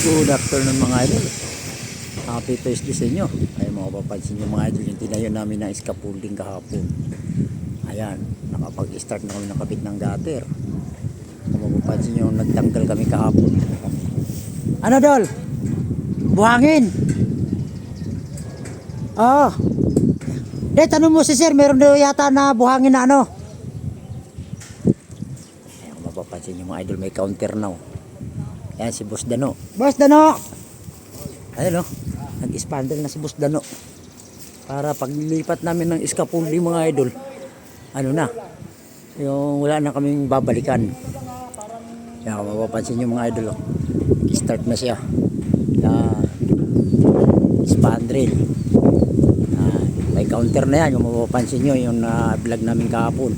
Good afternoon mga idol. Happy Thursday sa inyo. Ay mapapansin nyo mga idol, yung tinayo namin ng scaffolding kahapon. Ayan, nakapag-start na kami nakabit ng gutter. Kung mapapansin nyo, nagtanggal kami kahapon. Ano dol? Buhangin? Oo. Tanong mo si sir, meron daw yata na buhangin na ano. Ayan, kung mapapansin nyo mga idol, may counter now. Ayan si Boss Dano. Boss Dano! Ayun o, nag-spandrel na si Boss Dano. Para paglipat namin ng scaffolding mga idol, ano na, yung wala na kaming babalikan. Kaya kung mapapansin nyo mga idol, start na siya. Spandrel. May counter na yan, yung mapapansin nyo, yung vlog namin kahapon.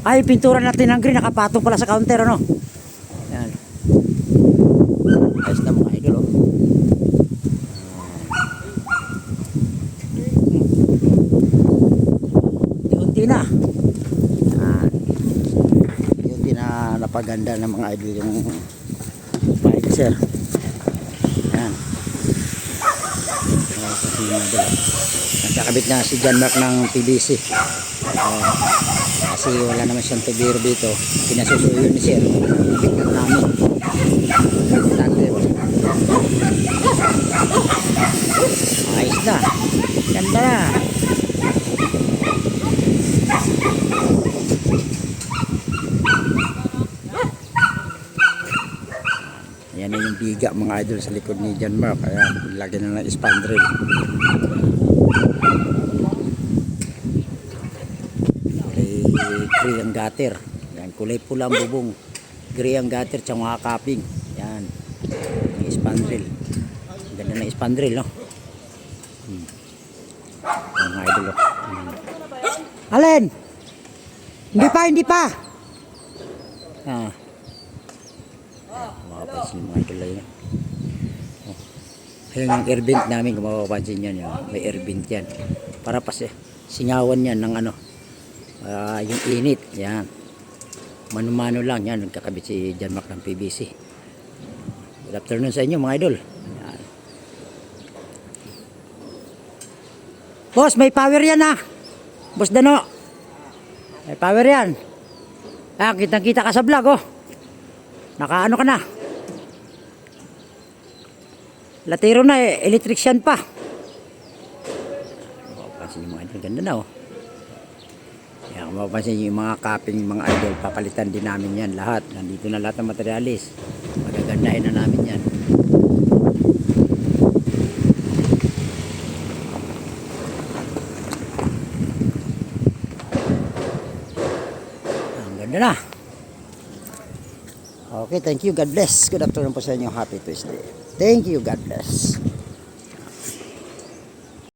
Ay, pintura natin ng green, nakapatong pala sa counter, ano? Yan. Ayos na mga idol, oh. Unti na. Unti na napaganda ng mga idol yung bike, sir. Yan. Nagkakabit na si John Mark ng PVC. Kasi wala naman siyang tubiro dito, pinasusuyo ni sir, bigyan namin. Ayos na, ganda na. Ayan na yung biga mga idol sa likod ni John Mark. Ayan, lagyan na ng spandrel. Gray ang gutter. Yan, kulay pula ang bubong. Gray ang gutter tsaka mga cupping. Yan. Yung spandrel. Ganda ng spandrel, no? Mga idol, oh. Alin? Hindi pa. Makapansin mga idol ay yan. Ayan yung air vent namin, kung mapapansin yan. May air vent yan. Para pa singawan yan ng ano. Yung init, yan. Mano-mano lang yan, nagkakabit si John Mark ng PVC. Good afternoon sa inyo mga idol. Yan. Boss, may power yan ha. Boss Dano, may power yan. Kitang kita ka sa vlog, oh. Nakaano ka na, latero na, electrician pa. Pansin yung mga idol, ganda na, oh. Kaya kung mapapansin yung mga cupping mga idol, papalitan din namin yan lahat. Nandito na lahat ng materialis. Magagandahin na namin yan. Ang ganda na. Okay, thank you. God bless. Good afternoon po sa inyo. Happy Tuesday. Thank you. God bless.